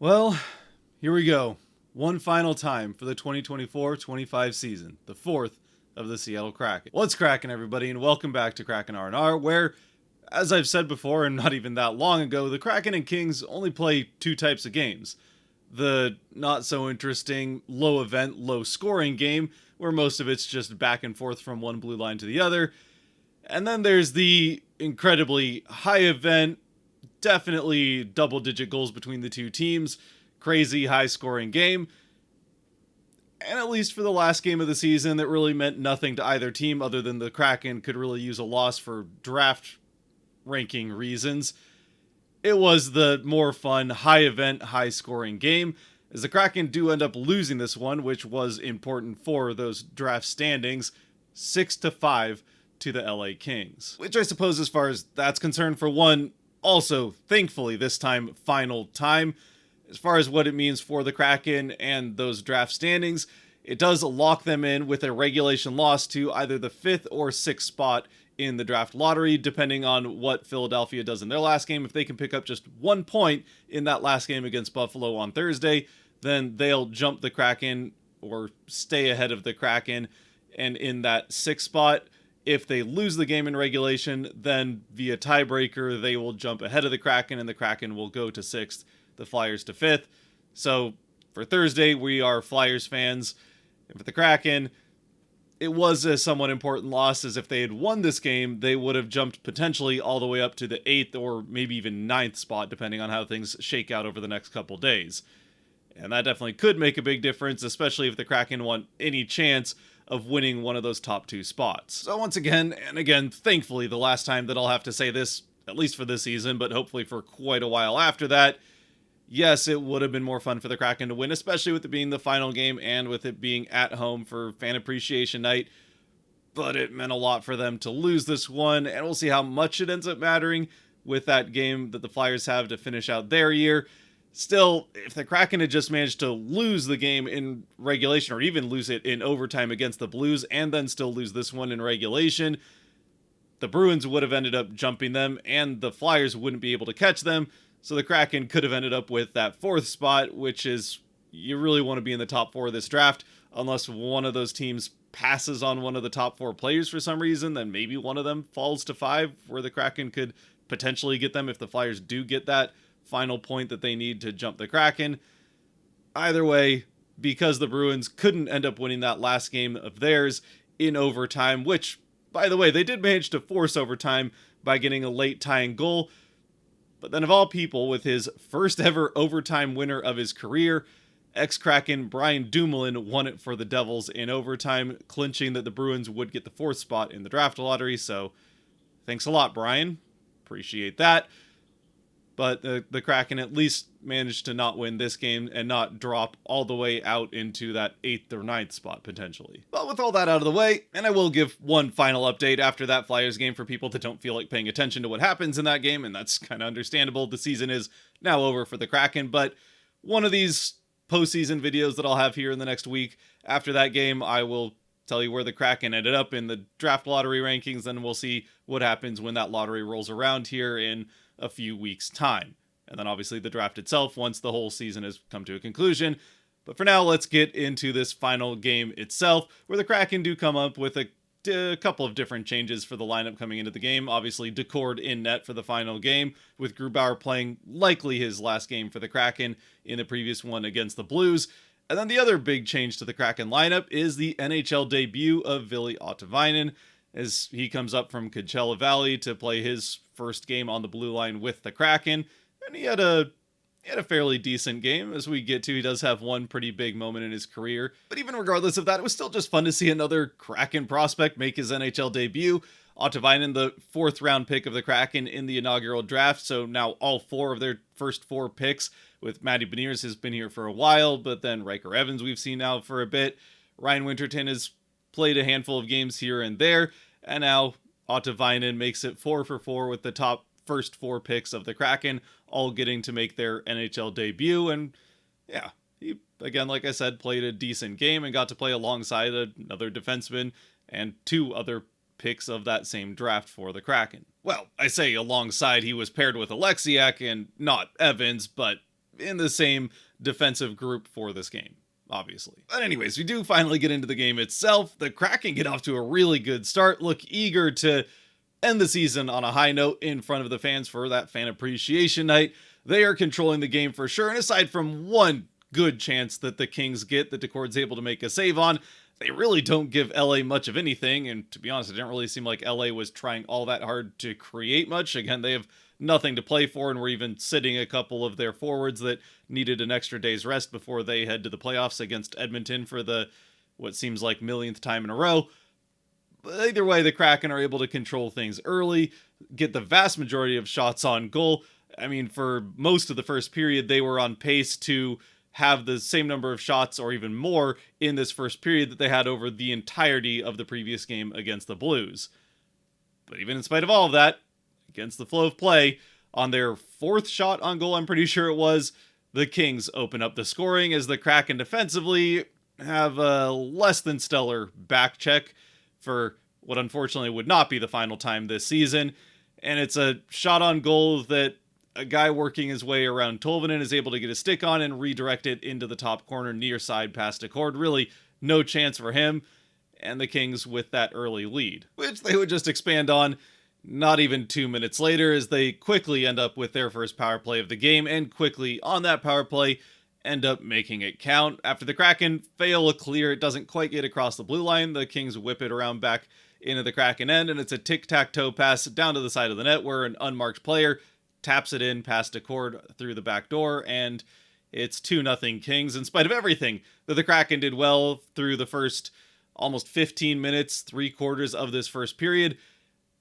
Well, here we go. One final time for the 2024-25 season, the fourth of the Seattle Kraken. What's cracking, everybody, and welcome back to Kraken R&R, where, as I've said before, and not even that long ago, the Kraken and Kings only play two types of games. The not so interesting, low event, low scoring game, where most of it's just back and forth from one blue line to the other. And then there's the incredibly high event, definitely double digit goals between the two teams, crazy high scoring game. And at least for the last game of the season, that really meant nothing to either team other than the Kraken could really use a loss for draft ranking reasons. It was the more fun, high event, high scoring game, as the Kraken do end up losing this one, which was important for those draft standings, 6-5 to the LA Kings. Which I suppose, as far as that's concerned, for one, also, thankfully, this time, final time. As far as what it means for the Kraken and those draft standings, it does lock them in with a regulation loss to either the 5th or 6th spot in the draft lottery, depending on what Philadelphia does in their last game. If they can pick up just 1 point in that last game against Buffalo on Thursday, then they'll jump the Kraken or stay ahead of the Kraken and in that 6th spot. If they lose the game in regulation, then via tiebreaker, they will jump ahead of the Kraken, and the Kraken will go to 6th, the Flyers to 5th. So for Thursday, we are Flyers fans. And for the Kraken, it was a somewhat important loss, as if they had won this game, they would have jumped potentially all the way up to the 8th or maybe even 9th spot, depending on how things shake out over the next couple days. And that definitely could make a big difference, especially if the Kraken want any chance of winning one of those top 2 spots. So once again, and again, thankfully, the last time that I'll have to say this, at least for this season, but hopefully for quite a while after that, yes, it would have been more fun for the Kraken to win, especially with it being the final game and with it being at home for Fan Appreciation Night. But it meant a lot for them to lose this one, and we'll see how much it ends up mattering with that game that the Flyers have to finish out their year. Still, if the Kraken had just managed to lose the game in regulation, or even lose it in overtime against the Blues, and then still lose this one in regulation, the Bruins would have ended up jumping them, and the Flyers wouldn't be able to catch them, so the Kraken could have ended up with that 4th spot, which is, you really want to be in the top 4 of this draft, unless one of those teams passes on one of the top 4 players for some reason, then maybe one of them falls to 5, where the Kraken could potentially get them if the Flyers do get that final point that they need to jump the Kraken. Either way, because the Bruins couldn't end up winning that last game of theirs in overtime, which, by the way, they did manage to force overtime by getting a late tying goal. But then of all people, with his first ever overtime winner of his career, ex-Kraken Brian Dumoulin won it for the Devils in overtime, clinching that the Bruins would get the 4th spot in the draft lottery. So thanks a lot, Brian. Appreciate that. But the Kraken at least managed to not win this game and not drop all the way out into that 8th or 9th spot, potentially. But with all that out of the way, and I will give one final update after that Flyers game for people that don't feel like paying attention to what happens in that game, and that's kind of understandable. The season is now over for the Kraken, but one of these postseason videos that I'll have here in the next week, after that game, I will tell you where the Kraken ended up in the draft lottery rankings, and we'll see what happens when that lottery rolls around here in a few weeks' time. And then obviously the draft itself once the whole season has come to a conclusion. But for now, let's get into this final game itself, where the Kraken do come up with a couple of different changes for the lineup coming into the game. Obviously, Decord in net for the final game, with Grubauer playing likely his last game for the Kraken in the previous one against the Blues. And then the other big change to the Kraken lineup is the NHL debut of Ville Ottavainen, as he comes up from Coachella Valley to play his first game on the blue line with the Kraken. And he had a fairly decent game. As we get to, he does have one pretty big moment in his career. But even regardless of that, it was still just fun to see another Kraken prospect make his NHL debut. Ottavainen, the 4th round pick of the Kraken in the inaugural draft. So now all 4 of their first 4 picks, with Matty Beniers has been here for a while, but then Riker Evans we've seen now for a bit. Ryan Winterton has played a handful of games here and there, and now Ottavainen makes it 4 for 4 with the top first 4 picks of the Kraken, all getting to make their NHL debut. And yeah, he, again, like I said, played a decent game and got to play alongside another defenseman and 2 other picks of that same draft for the Kraken. Well, I say alongside, he was paired with Alexiak and not Evans, but in the same defensive group for this game, obviously. But anyways, we do finally get into the game itself. The Kraken get off to a really good start, look eager to end the season on a high note in front of the fans for that fan appreciation night. They are controlling the game for sure, and aside from one good chance that the Kings get that Decord's able to make a save on, they really don't give LA much of anything, and to be honest, it didn't really seem like LA was trying all that hard to create much. Again, they have nothing to play for, and were even sitting a couple of their forwards that needed an extra day's rest before they head to the playoffs against Edmonton for the, what seems like, millionth time in a row. But either way, the Kraken are able to control things early, get the vast majority of shots on goal. I mean, for most of the first period, they were on pace to have the same number of shots or even more in this first period that they had over the entirety of the previous game against the Blues. But even in spite of all of that, against the flow of play, on their fourth shot on goal, I'm pretty sure it was, the Kings open up the scoring as the Kraken defensively have a less than stellar back check for what unfortunately would not be the final time this season. And it's a shot on goal that a guy working his way around Tolvanen is able to get a stick on and redirect it into the top corner near side past Decord. Really no chance for him, and the Kings with that early lead, which they would just expand on not even 2 minutes later as they quickly end up with their first power play of the game, and quickly on that power play end up making it count. After the Kraken fail a clear, it doesn't quite get across the blue line, the Kings whip it around back into the Kraken end, and it's a tic-tac-toe pass down to the side of the net where an unmarked player taps it in past Decord through the back door, and it's 2-0 Kings, in spite of everything that the Kraken did well through the first almost 15 minutes, 3/4 of this first period.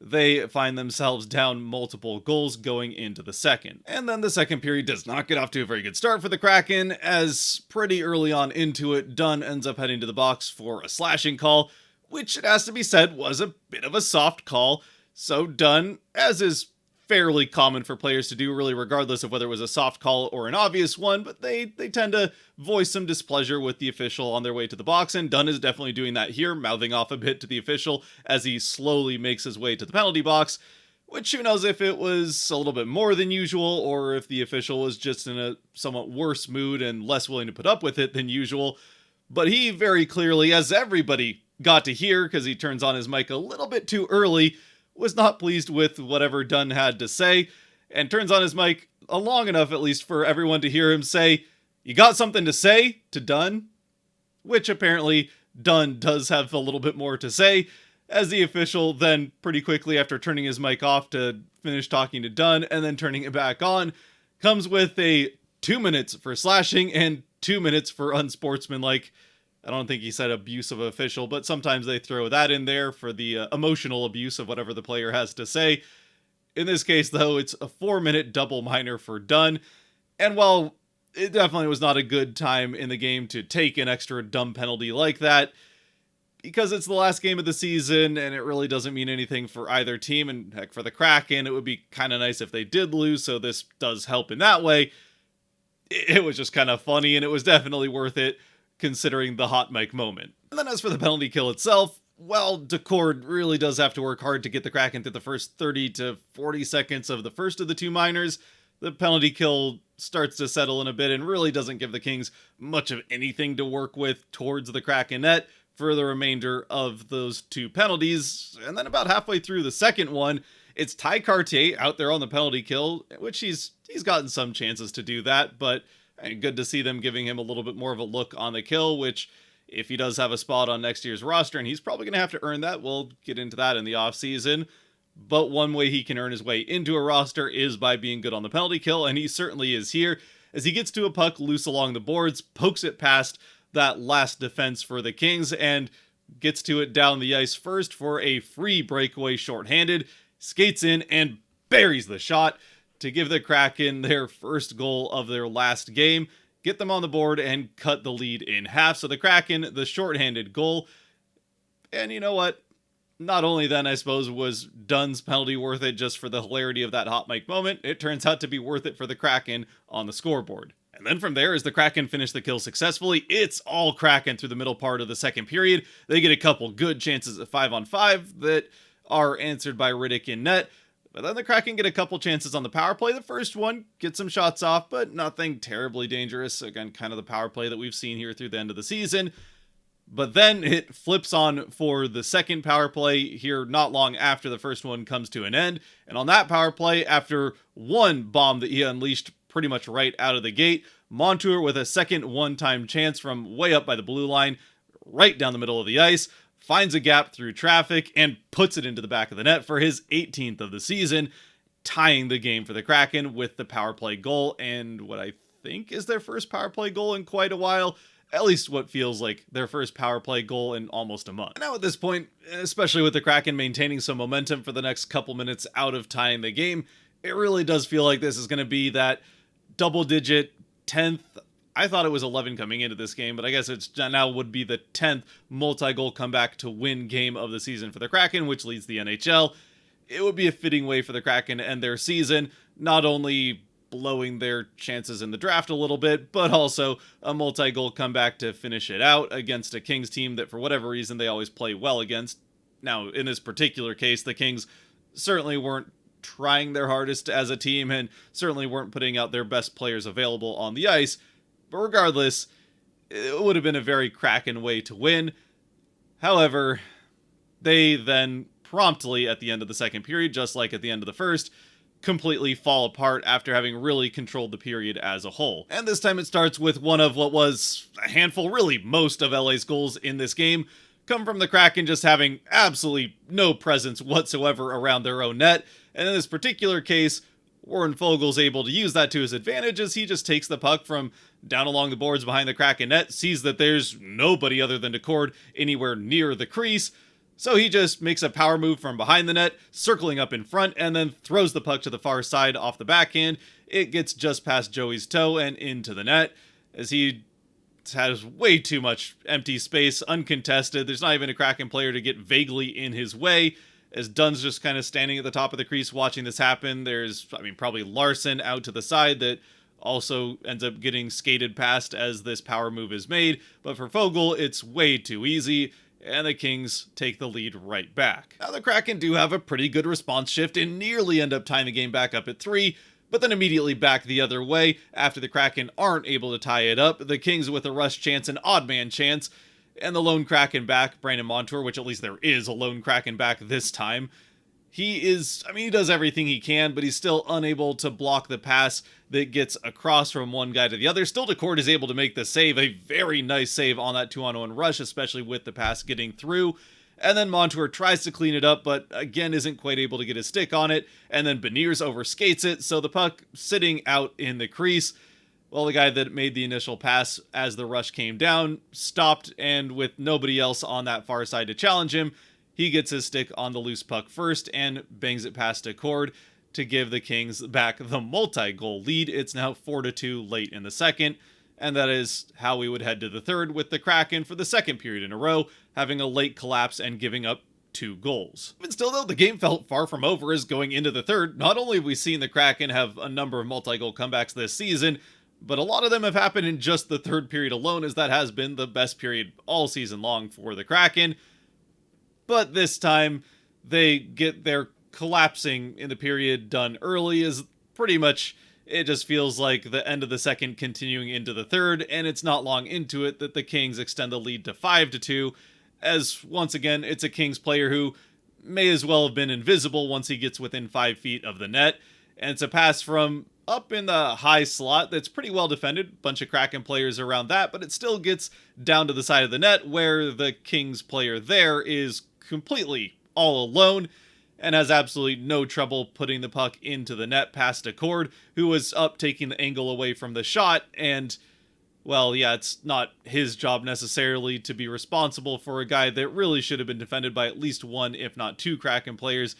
They find themselves down multiple goals going into the second. And then the second period does not get off to a very good start for the Kraken, as pretty early on into it, Dunn ends up heading to the box for a slashing call, which, it has to be said, was a bit of a soft call. So Dunn, as is fairly common for players to do, really regardless of whether it was a soft call or an obvious one, but they tend to voice some displeasure with the official on their way to the box, and Dunn is definitely doing that here, mouthing off a bit to the official as he slowly makes his way to the penalty box, which who knows if it was a little bit more than usual, or if the official was just in a somewhat worse mood and less willing to put up with it than usual. But he very clearly, as everybody got to hear because he turns on his mic a little bit too early, was not pleased with whatever Dunn had to say, and turns on his mic long enough at least for everyone to hear him say, "You got something to say?" to Dunn, which apparently Dunn does have a little bit more to say, as the official then pretty quickly, after turning his mic off to finish talking to Dunn and then turning it back on, comes with a 2 minutes for slashing and 2 minutes for unsportsmanlike. I don't think he said abuse of official, but sometimes they throw that in there for the emotional abuse of whatever the player has to say. In this case, though, it's a 4-minute double minor for Dunn. And while it definitely was not a good time in the game to take an extra dumb penalty like that, because it's the last game of the season and it really doesn't mean anything for either team, and heck, for the Kraken, it would be kind of nice if they did lose, so this does help in that way. It was just kind of funny, and it was definitely worth it, considering the hot mic moment. And then as for the penalty kill itself, well, Decord really does have to work hard to get the Kraken through the first 30 to 40 seconds of the first of the two minors. The penalty kill starts to settle in a bit and really doesn't give the Kings much of anything to work with towards the Kraken net for the remainder of those two penalties. And then about halfway through the second one, it's Ty Cartier out there on the penalty kill, which he's gotten some chances to do that, but good to see them giving him a little bit more of a look on the kill, which, if he does have a spot on next year's roster, and he's probably going to have to earn that, we'll get into that in the offseason, but one way he can earn his way into a roster is by being good on the penalty kill, and he certainly is here, as he gets to a puck loose along the boards, pokes it past that last defense for the Kings, and gets to it down the ice first for a free breakaway shorthanded, skates in and buries the shot to give the Kraken their first goal of their last game, get them on the board, and cut the lead in half. So the Kraken, the shorthanded goal. And you know what? Not only then, I suppose, was Dunn's penalty worth it just for the hilarity of that hot mic moment, it turns out to be worth it for the Kraken on the scoreboard. And then from there, as the Kraken finish the kill successfully, it's all Kraken through the middle part of the second period. They get a couple good chances at 5-on-5 that are answered by Riddick in net. But then the Kraken get a couple chances on the power play. The first one gets some shots off, but nothing terribly dangerous. Again, kind of the power play that we've seen here through the end of the season. But then it flips on for the second power play here not long after the first one comes to an end. And on that power play, after one bomb that he unleashed pretty much right out of the gate, Montour with a second one-time chance from way up by the blue line, right down the middle of the ice, finds a gap through traffic and puts it into the back of the net for his 18th of the season, tying the game for the Kraken with the power play goal and what I think is their first power play goal in quite a while. At least what feels like their first power play goal in almost a month. Now at this point, especially with the Kraken maintaining some momentum for the next couple minutes out of tying the game, it really does feel like this is going to be that double-digit 10th. I thought it was 11 coming into this game, but I guess it's now would be the 10th multi-goal comeback to win game of the season for the Kraken, which leads the NHL. It would be a fitting way for the Kraken to end their season, not only blowing their chances in the draft a little bit, but also a multi-goal comeback to finish it out against a Kings team that for whatever reason they always play well against. Now, in this particular case, the Kings certainly weren't trying their hardest as a team and certainly weren't putting out their best players available on the ice, but regardless, it would have been a very Kraken way to win. However, they then promptly at the end of the second period, just like at the end of the first, completely fall apart after having really controlled the period as a whole. And this time it starts with one of what was a handful, really most of LA's goals in this game, come from the Kraken just having absolutely no presence whatsoever around their own net. And in this particular case, Warren Foegele's able to use that to his advantage as he just takes the puck from down along the boards behind the Kraken net, sees that there's nobody other than Decord anywhere near the crease, so he just makes a power move from behind the net, circling up in front, and then throws the puck to the far side off the backhand. It gets just past Joey's toe and into the net, as he has way too much empty space, uncontested. There's not even a Kraken player to get vaguely in his way, as Dunn's just kind of standing at the top of the crease watching this happen. There's, probably Larson out to the side that also ends up getting skated past as this power move is made. But for Foegele, it's way too easy, and the Kings take the lead right back. Now the Kraken do have a pretty good response shift and nearly end up tying the game back up at 3, but then immediately back the other way after the Kraken aren't able to tie it up. The Kings with a rush chance, an odd man chance, and the lone Kraken back, Brandon Montour, which at least there is a lone Kraken back this time. He does everything he can, but he's still unable to block the pass that gets across from one guy to the other. Still, Decord is able to make the save, a very nice save on that 2-on-1 rush, especially with the pass getting through. And then Montour tries to clean it up, but again isn't quite able to get his stick on it. And then Beniers overskates it, so the puck sitting out in the crease. Well, the guy that made the initial pass as the rush came down stopped, and with nobody else on that far side to challenge him, he gets his stick on the loose puck first and bangs it past Decord to give the Kings back the multi-goal lead. It's now 4-2 late in the second, and that is how we would head to the third, with the Kraken for the second period in a row having a late collapse and giving up 2 goals. But still, though, the game felt far from over as going into the third. Not only have we seen the Kraken have a number of multi-goal comebacks this season, but a lot of them have happened in just the third period alone, as that has been the best period all season long for the Kraken. But this time, they get their collapsing in the period done early, as pretty much it just feels like the end of the second continuing into the third, and it's not long into it that the Kings extend the lead to 5-2, as once again, it's a Kings player who may as well have been invisible once he gets within 5 feet of the net, and it's a pass from up in the high slot that's pretty well defended, bunch of Kraken players around that, but it still gets down to the side of the net where the Kings player there is completely all alone and has absolutely no trouble putting the puck into the net past Decord, who was up taking the angle away from the shot. And, well, yeah, it's not his job necessarily to be responsible for a guy that really should have been defended by at least 1, if not 2 Kraken players.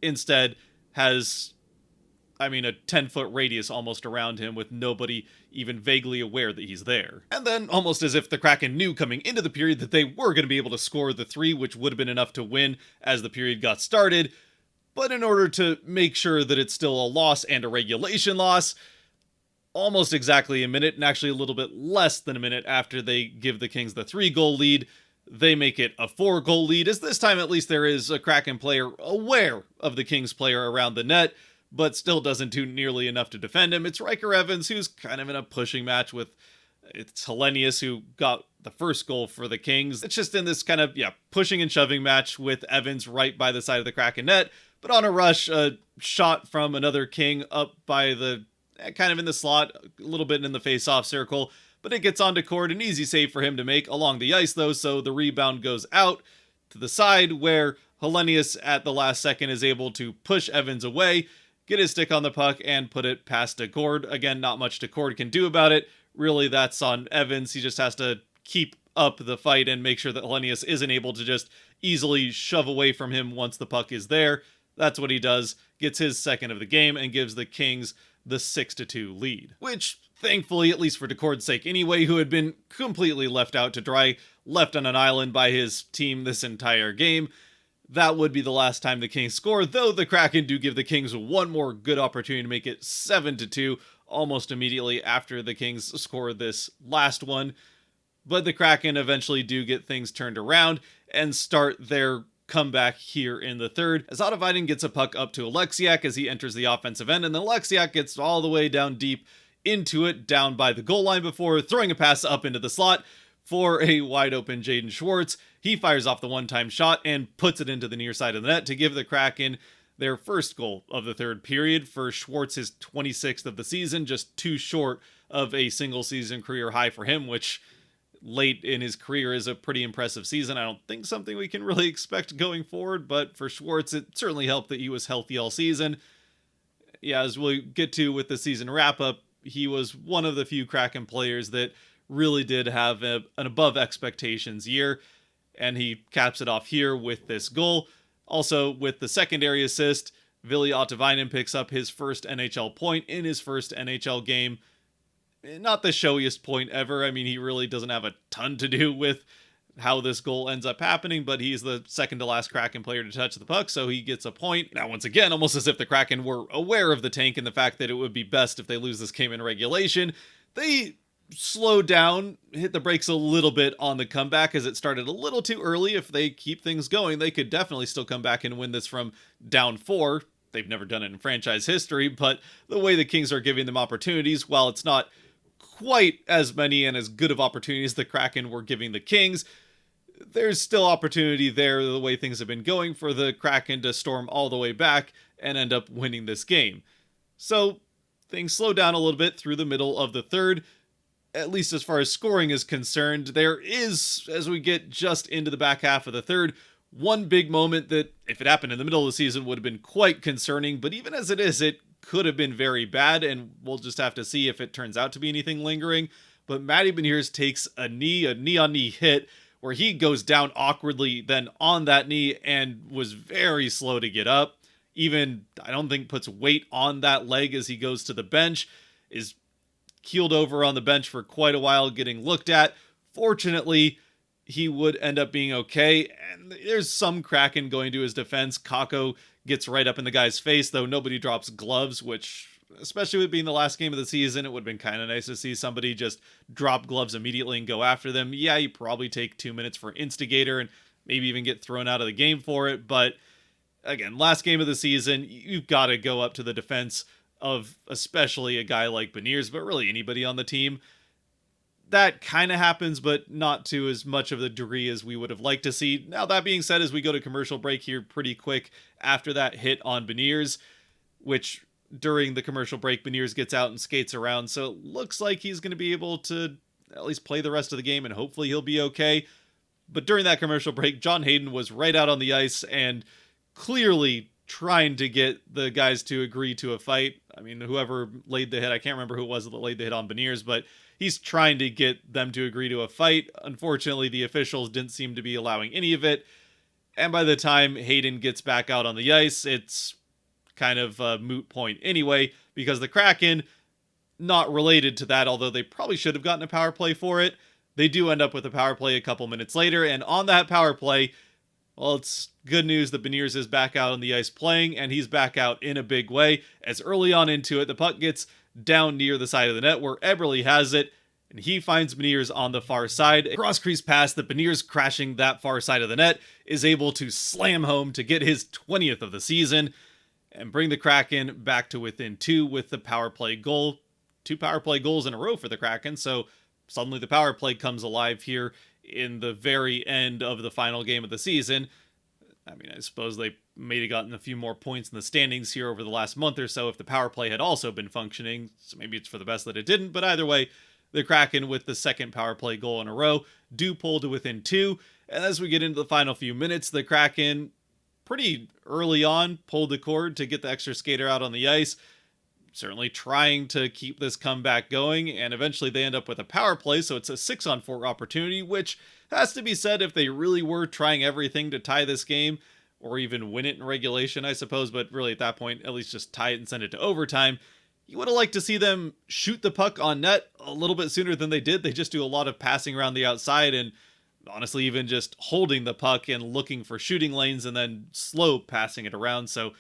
Instead, has a 10-foot radius almost around him with nobody even vaguely aware that he's there. And then, almost as if the Kraken knew coming into the period that they were going to be able to score the 3, which would have been enough to win as the period got started, but in order to make sure that it's still a loss and a regulation loss, almost exactly a minute, and actually a little bit less than a minute after they give the Kings the 3-goal lead, They make it a 4-goal lead, as this time at least there is a Kraken player aware of the Kings player around the net, but still doesn't do nearly enough to defend him. It's Riker Evans, who's kind of in a pushing match with it's Hellenius, who got the first goal for the Kings. It's just in this kind of, pushing and shoving match with Evans right by the side of the Kraken net, but on a rush, a shot from another King up by the, kind of in the slot, a little bit in the face-off circle, but it gets onto Cord, an easy save for him to make along the ice though, so the rebound goes out to the side where Hellenius at the last second is able to push Evans away, get his stick on the puck, and put it past to Cord. Again, not much to Cord can do about it. Really, that's on Evans. He just has to keep up the fight and make sure that Hellenius isn't able to just easily shove away from him once the puck is there. That's what he does, gets his second of the game, and gives the Kings the 6-2 lead. Which, thankfully, at least for Decord's sake anyway, who had been completely left out to dry, left on an island by his team this entire game, that would be the last time the Kings score, though the Kraken do give the Kings one more good opportunity to make it 7-2, almost immediately after the Kings score this last one. But the Kraken eventually do get things turned around and start their comeback here in the third, as Otavainen gets a puck up to Alexiak as he enters the offensive end, and then Alexiak gets all the way down deep into it, down by the goal line before throwing a pass up into the slot for a wide open Jaden Schwartz. He fires off the one-time shot and puts it into the near side of the net to give the Kraken their first goal of the third period. For Schwartz, his 26th of the season, just too short of a single season career high for him, which late in his career is a pretty impressive season. I don't think something we can really expect going forward, but for Schwartz, it certainly helped that he was healthy all season. Yeah, as we'll get to with the season wrap-up, he was one of the few Kraken players that really did have an above expectations year, and he caps it off here with this goal. Also, with the secondary assist, Ville Otavainen picks up his first NHL point in his first NHL game. Not the showiest point ever. I mean, he really doesn't have a ton to do with how this goal ends up happening, but he's the second to last Kraken player to touch the puck, so he gets a point. Now, once again, almost as if the Kraken were aware of the tank and the fact that it would be best if they lose this game in regulation, they slow down, hit the brakes a little bit on the comeback as it started a little too early. If they keep things going, they could definitely still come back and win this from down 4. They've never done it in franchise history, but the way the Kings are giving them opportunities, while it's not quite as many and as good of opportunities the Kraken were giving the Kings, there's still opportunity there the way things have been going for the Kraken to storm all the way back and end up winning this game. So things slow down a little bit through the middle of the third, at least as far as scoring is concerned. There is, as we get just into the back half of the third, one big moment that, if it happened in the middle of the season, would have been quite concerning, but even as it is, it could have been very bad, and we'll just have to see if it turns out to be anything lingering. But Matty Beniers takes a knee-on-knee hit, where he goes down awkwardly then on that knee and was very slow to get up. Even, I don't think, puts weight on that leg as he goes to the bench, is keeled over on the bench for quite a while getting looked at. Fortunately, he would end up being okay, and there's some Kraken going to his defense. Kakko gets right up in the guy's face, though nobody drops gloves, which, especially with being the last game of the season, it would have been kind of nice to see somebody just drop gloves immediately and go after them. Yeah, you probably take 2 minutes for instigator and maybe even get thrown out of the game for it, but again, last game of the season, you've got to go up to the defense of especially a guy like Beniers, but really anybody on the team. That kind of happens, but not to as much of the degree as we would have liked to see. Now, that being said, as we go to commercial break here pretty quick after that hit on Beniers, which during the commercial break, Beniers gets out and skates around, so it looks like he's going to be able to at least play the rest of the game, and hopefully he'll be okay. But during that commercial break, John Hayden was right out on the ice and clearly trying to get the guys to agree to a fight. I mean, whoever laid the hit, I can't remember who it was that laid the hit on Beniers, but he's trying to get them to agree to a fight. Unfortunately, the officials didn't seem to be allowing any of it. And by the time Hayden gets back out on the ice, it's kind of a moot point anyway, because the Kraken, not related to that, although they probably should have gotten a power play for it, they do end up with a power play a couple minutes later. And on that power play, well, it's good news that Beniers is back out on the ice playing, and he's back out in a big way, as early on into it, the puck gets down near the side of the net where Eberle has it. and he finds Beniers on the far side. A cross-crease pass that Beniers, crashing that far side of the net, is able to slam home to get his 20th of the season and bring the Kraken back to within 2 with the power play goal. 2 power play goals in a row for the Kraken, so suddenly the power play comes alive here in the very end of the final game of the season. I mean, I suppose they may have gotten a few more points in the standings here over the last month or so if the power play had also been functioning, so maybe it's for the best that it didn't, but either way, the Kraken, with the second power play goal in a row, do pull to within 2, and as we get into the final few minutes, the Kraken, pretty early on, pulled the cord to get the extra skater out on the ice, certainly trying to keep this comeback going, and eventually they end up with a power play, so it's a 6-on-4 opportunity, which has to be said if they really were trying everything to tie this game, or even win it in regulation, I suppose, but really at that point, at least just tie it and send it to overtime. You would have liked to see them shoot the puck on net a little bit sooner than they did. They just do a lot of passing around the outside and honestly even just holding the puck and looking for shooting lanes and then slow passing it around. So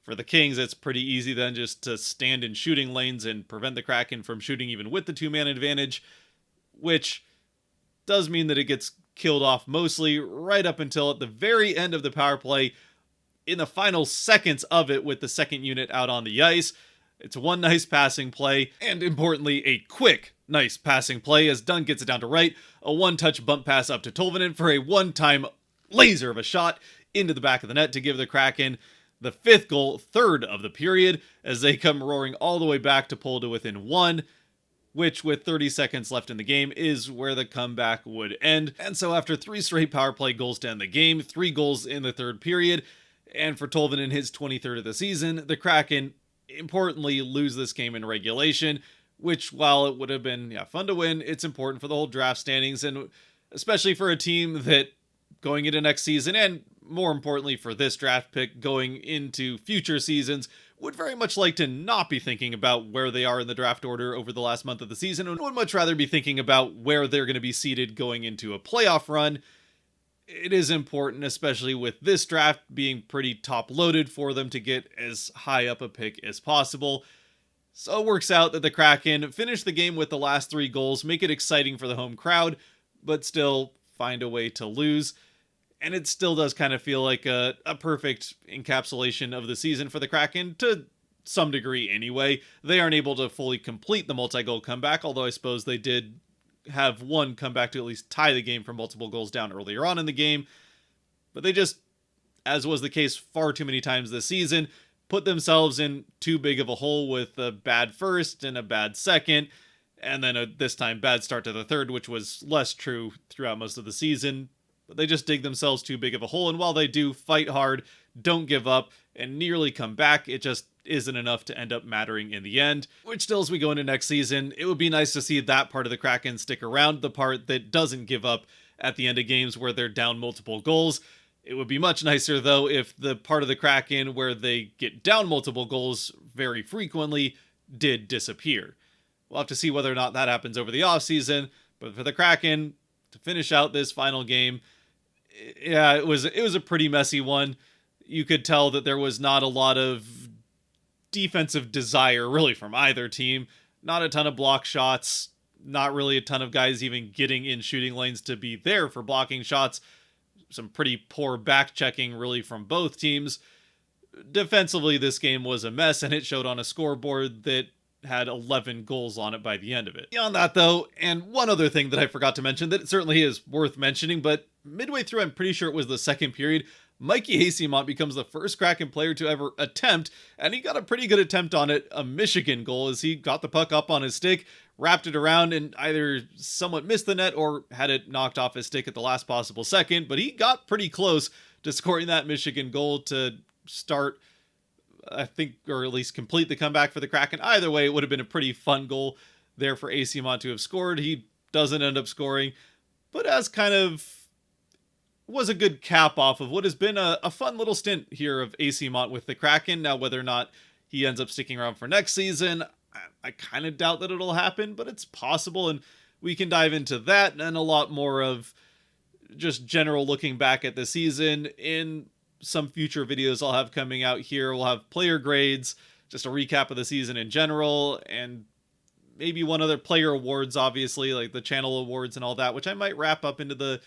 for the Kings, it's pretty easy then just to stand in shooting lanes and prevent the Kraken from shooting even with the 2-man advantage, which does mean that it gets killed off mostly right up until at the very end of the power play, in the final seconds of it with the second unit out on the ice. It's one nice passing play, and importantly, a quick, nice passing play as Dunn gets it down to right, a one-touch bump pass up to Tolvanen for a one-time laser of a shot into the back of the net to give the Kraken the 5th goal, 3rd of the period, as they come roaring all the way back to pull to within 1, which with 30 seconds left in the game is where the comeback would end. And so after 3 straight power play goals to end the game, 3 goals in the 3rd period, and for Tolvanen his 23rd of the season, the Kraken importantly lose this game in regulation, which while it would have been fun to win, it's important for the whole draft standings, and especially for a team that going into next season, and more importantly for this draft pick going into future seasons, would very much like to not be thinking about where they are in the draft order over the last month of the season, and would much rather be thinking about where they're going to be seated going into a playoff run. It is important, especially with this draft being pretty top-loaded, for them to get as high up a pick as possible. So it works out that the Kraken finish the game with the last 3 goals, make it exciting for the home crowd, but still find a way to lose. And it still does kind of feel like a perfect encapsulation of the season for the Kraken, to some degree anyway. They aren't able to fully complete the multi-goal comeback, although I suppose they did have one come back to at least tie the game from multiple goals down earlier on in the game. But they just, as was the case far too many times this season, put themselves in too big of a hole with a bad first and a bad second, and then this time bad start to the 3rd, which was less true throughout most of the season. But they just dig themselves too big of a hole, and while they do fight hard, don't give up, and nearly come back, it just isn't enough to end up mattering in the end. Which still, as we go into next season, it would be nice to see that part of the Kraken stick around, the part that doesn't give up at the end of games where they're down multiple goals. It would be much nicer, though, if the part of the Kraken where they get down multiple goals very frequently did disappear. We'll have to see whether or not that happens over the offseason, but for the Kraken to finish out this final game, yeah, it was a pretty messy one. You could tell that there was not a lot of defensive desire really from either team. Not a ton of block shots, not really a ton of guys even getting in shooting lanes to be there for blocking shots. Some pretty poor back checking really from both teams. Defensively, this game was a mess, and it showed on a scoreboard that had 11 goals on it by the end of it. Beyond that, though, and one other thing that I forgot to mention that certainly is worth mentioning, but midway through, I'm pretty sure it was the 2nd period, Mikey Hasymont becomes the first Kraken player to ever attempt, and he got a pretty good attempt on it, a Michigan goal, as he got the puck up on his stick, wrapped it around, and either somewhat missed the net or had it knocked off his stick at the last possible second, but he got pretty close to scoring that Michigan goal to start, I think, or at least complete the comeback for the Kraken. Either way, it would have been a pretty fun goal there for Hasymont to have scored. He doesn't end up scoring, but as kind of was a good cap off of what has been a fun little stint here of Hasymont with the Kraken. Now, whether or not he ends up sticking around for next season, I kind of doubt that it'll happen, but it's possible, and we can dive into that and a lot more of just general looking back at the season in some future videos I'll have coming out here. We'll have player grades, just a recap of the season in general, and maybe one other player awards, obviously, like the channel awards and all that, which I might wrap up into the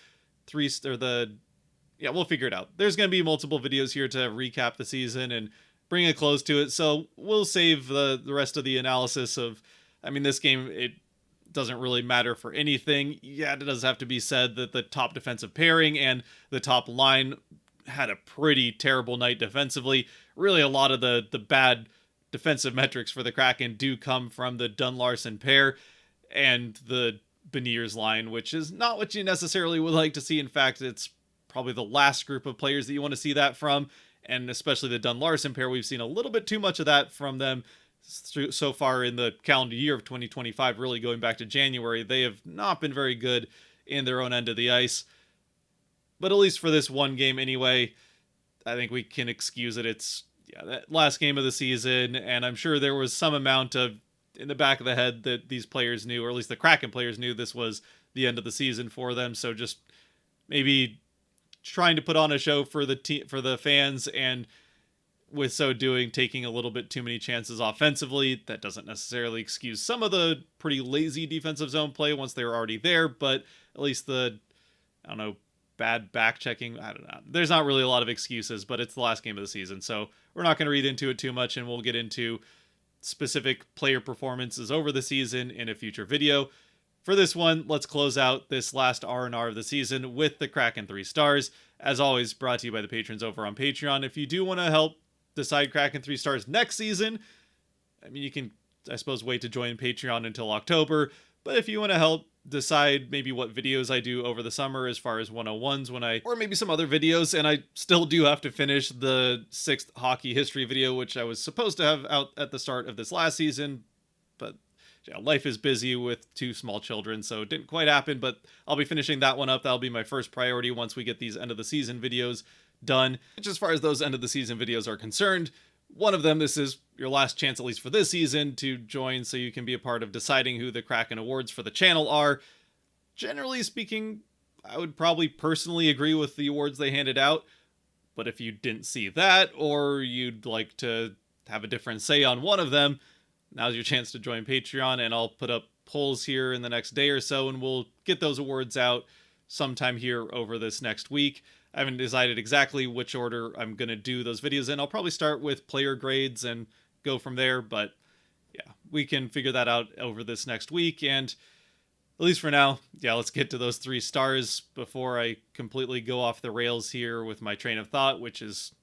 yeah, we'll figure it out. There's going to be multiple videos here to recap the season and bring a close to it. So we'll save the rest of the analysis of, I mean, this game, it doesn't really matter for anything. Yeah, it does have to be said that the top defensive pairing and the top line had a pretty terrible night defensively. Really, a lot of the bad defensive metrics for the Kraken do come from the Dunn-Larson pair and the Beniers line, which is not what you necessarily would like to see. In fact, it's probably the last group of players that you want to see that from, and especially the Dunn-Larson pair. We've seen a little bit too much of that from them so far in the calendar year of 2025, really going back to January. They have not been very good in their own end of the ice. But at least for this one game anyway, I think we can excuse it. It's that last game of the season, and I'm sure there was some amount of in the back of the head that these players knew, or at least the Kraken players knew, this was the end of the season for them. So just maybe trying to put on a show for the fans, and with so doing, taking a little bit too many chances offensively. That doesn't necessarily excuse some of the pretty lazy defensive zone play once they were already there, but at least the, I don't know, bad back checking, I don't know. There's not really a lot of excuses, but it's the last game of the season, so we're not going to read into it too much, and we'll get into specific player performances over the season in a future video. For this one, let's close out this last R&R of the season with the Kraken 3 stars. As always, brought to you by the patrons over on Patreon. If you do want to help decide Kraken 3 stars next season, I mean, you can, I suppose, wait to join Patreon until October. But if you want to help decide maybe what videos I do over the summer as far as 101s or maybe some other videos, and I still do have to finish the 6th hockey history video, which I was supposed to have out at the start of this last season, but yeah, life is busy with 2 small children, so it didn't quite happen, but I'll be finishing that one up. That'll be my first priority once we get these end of the season videos done. Which, as far as those end of the season videos are concerned, one of them, this is your last chance, at least for this season, to join so you can be a part of deciding who the Kraken awards for the channel are. Generally speaking, I would probably personally agree with the awards they handed out, but if you didn't see that, or you'd like to have a different say on one of them, now's your chance to join Patreon, and I'll put up polls here in the next day or so, and we'll get those awards out sometime here over this next week. I haven't decided exactly which order I'm going to do those videos in. I'll probably start with player grades and go from there, but yeah, we can figure that out over this next week, and at least for now, yeah, let's get to those 3 stars before I completely go off the rails here with my train of thought, which is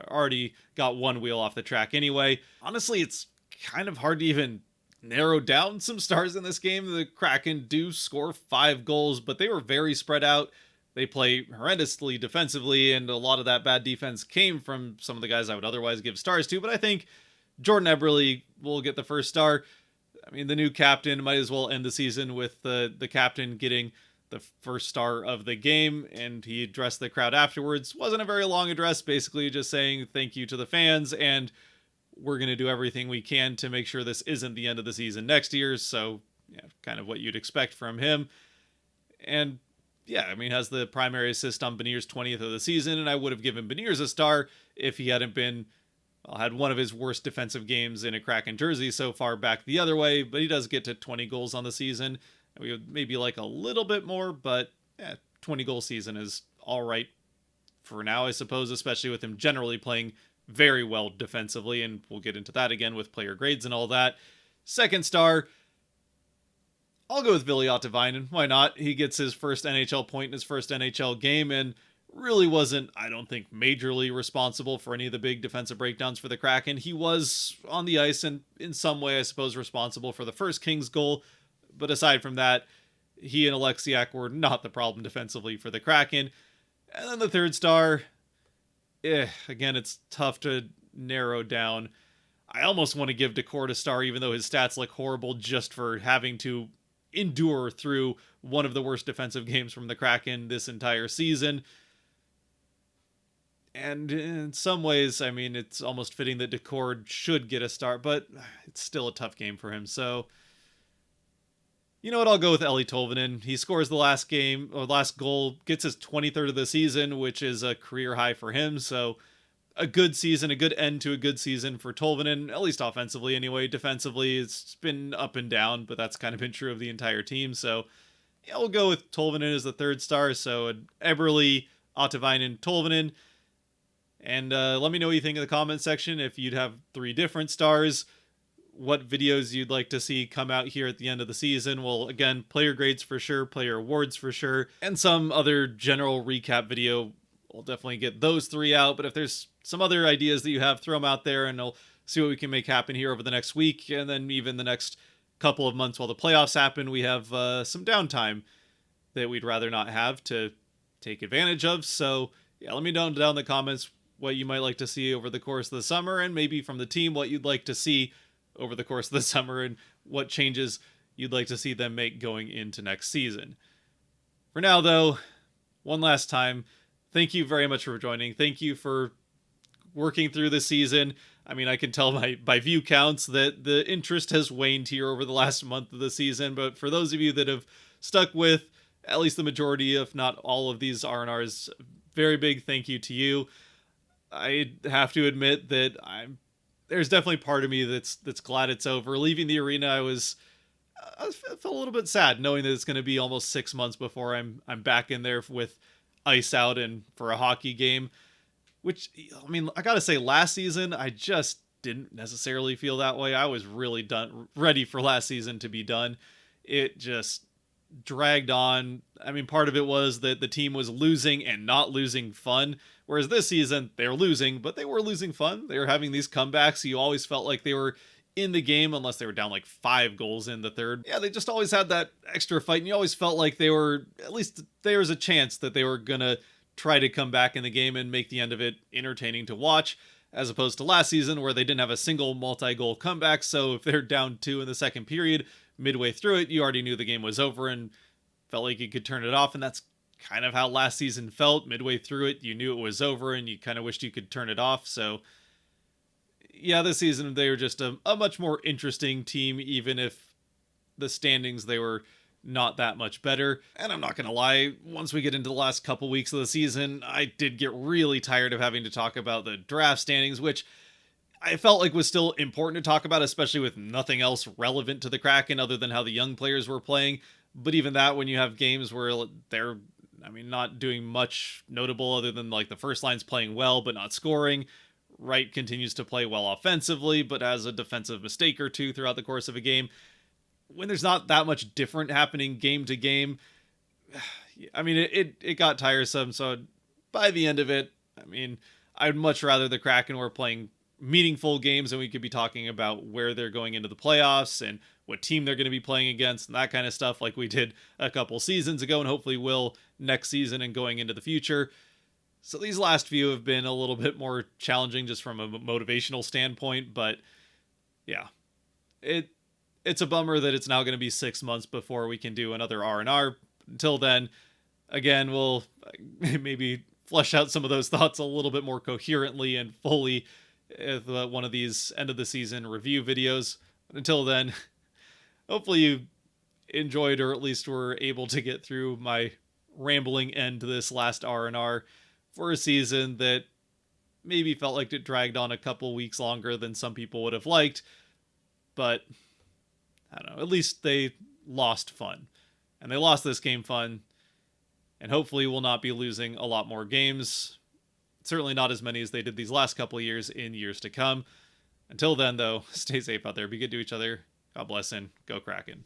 already got one wheel off the track anyway. Honestly, it's kind of hard to even narrow down some stars in this game. The Kraken do score 5 goals, but they were very spread out. They play horrendously defensively, and a lot of that bad defense came from some of the guys I would otherwise give stars to, but I think Jordan Eberle will get the first star. I mean, the new captain might as well end the season with the captain getting the first star of the game, and he addressed the crowd afterwards. Wasn't a very long address, basically just saying thank you to the fans, and we're going to do everything we can to make sure this isn't the end of the season next year. So, yeah, kind of what you'd expect from him. And yeah, I mean, has the primary assist on Beniers' 20th of the season, and I would have given Beniers a star if he hadn't been, well, had one of his worst defensive games in a Kraken jersey so far back the other way, but he does get to 20 goals on the season. We would maybe like a little bit more, but 20 goal season is all right for now, I suppose, especially with him generally playing very well defensively, and we'll get into that again with player grades and all that. Second star, I'll go with Ville Ottavainen. Why not? He gets his first NHL point in his first NHL game, and really wasn't, I don't think, majorly responsible for any of the big defensive breakdowns for the Kraken. He was on the ice and in some way, I suppose, responsible for the first Kings goal, but aside from that, he and Alexiak were not the problem defensively for the Kraken. And then the third star, again, it's tough to narrow down. I almost want to give Decord a star, even though his stats look horrible, just for having to endure through one of the worst defensive games from the Kraken this entire season. And in some ways, I mean, it's almost fitting that Decord should get a star, but it's still a tough game for him. So, you know what? I'll go with Eeli Tolvanen. He scores the last goal, gets his 23rd of the season, which is a career high for him. So a good season, a good end to a good season for Tolvanen, at least offensively anyway. Defensively, it's been up and down, but that's kind of been true of the entire team. So yeah, we'll go with Tolvanen as the third star. So Eberle, Ottavainen, Tolvanen. And let me know what you think in the comment section. If you'd have 3 different stars, what videos you'd like to see come out here at the end of the season. Well, again, player grades for sure, player awards for sure, and some other general recap video. We'll definitely get those 3 out. But if there's some other ideas that you have, throw them out there, and I'll see what we can make happen here over the next week, and then even the next couple of months while the playoffs happen. We have some downtime that we'd rather not have to take advantage of. So yeah, let me know down in the comments what you might like to see over the course of the summer, and maybe from the team what you'd like to see over the course of the summer, and what changes you'd like to see them make going into next season. For now, though, one last time, thank you very much for joining. Thank you for working through the season. I mean, I can tell by view counts that the interest has waned here over the last month of the season, but for those of you that have stuck with at least the majority, if not all of these R&Rs, very big thank you to you. I have to admit that there's definitely part of me that's glad it's over. Leaving the arena, I felt a little bit sad knowing that it's going to be almost 6 months before I'm back in there with ice out and for a hockey game. Which, I mean, I gotta say, last season I just didn't necessarily feel that way. I was really ready for last season to be done. It just dragged on. I mean, part of it was that the team was losing and not losing fun. Whereas this season, they were losing, but they were losing fun. They were having these comebacks. You always felt like they were in the game unless they were down like 5 goals in the third. Yeah, they just always had that extra fight, and you always felt like they were, at least there was a chance that they were going to try to come back in the game and make the end of it entertaining to watch, as opposed to last season where they didn't have a single multi-goal comeback. So if they're down 2 in the second period, midway through it, you already knew the game was over and felt like you could turn it off. And that's kind of how last season felt. Midway through it, you knew it was over and you kind of wished you could turn it off. So yeah, this season they were just a much more interesting team, even if the standings, they were not that much better. And I'm not gonna lie, once we get into the last couple weeks of the season, I did get really tired of having to talk about the draft standings, which I felt like was still important to talk about, especially with nothing else relevant to the Kraken other than how the young players were playing. But even that, when you have games where they're, I mean, not doing much notable other than like the first line's playing well but not scoring. Wright continues to play well offensively, but has a defensive mistake or two throughout the course of a game. When there's not that much different happening game to game, I mean, it got tiresome. So by the end of it, I mean, I'd much rather the Kraken were playing meaningful games and we could be talking about where they're going into the playoffs and what team they're going to be playing against and that kind of stuff, like we did a couple seasons ago and hopefully will next season and going into the future. So these last few have been a little bit more challenging just from a motivational standpoint, but yeah, it's a bummer that it's now going to be 6 months before we can do another R&R. Until then, again, we'll maybe flesh out some of those thoughts a little bit more coherently and fully with one of these end of the season review videos. Until then, hopefully you enjoyed or at least were able to get through my rambling end to this last R&R for a season that maybe felt like it dragged on a couple weeks longer than some people would have liked. But I don't know, at least they lost fun. And they lost this game fun. And hopefully we'll not be losing a lot more games. Certainly not as many as they did these last couple of years in years to come. Until then, though, stay safe out there. Be good to each other. God bless and go Kraken.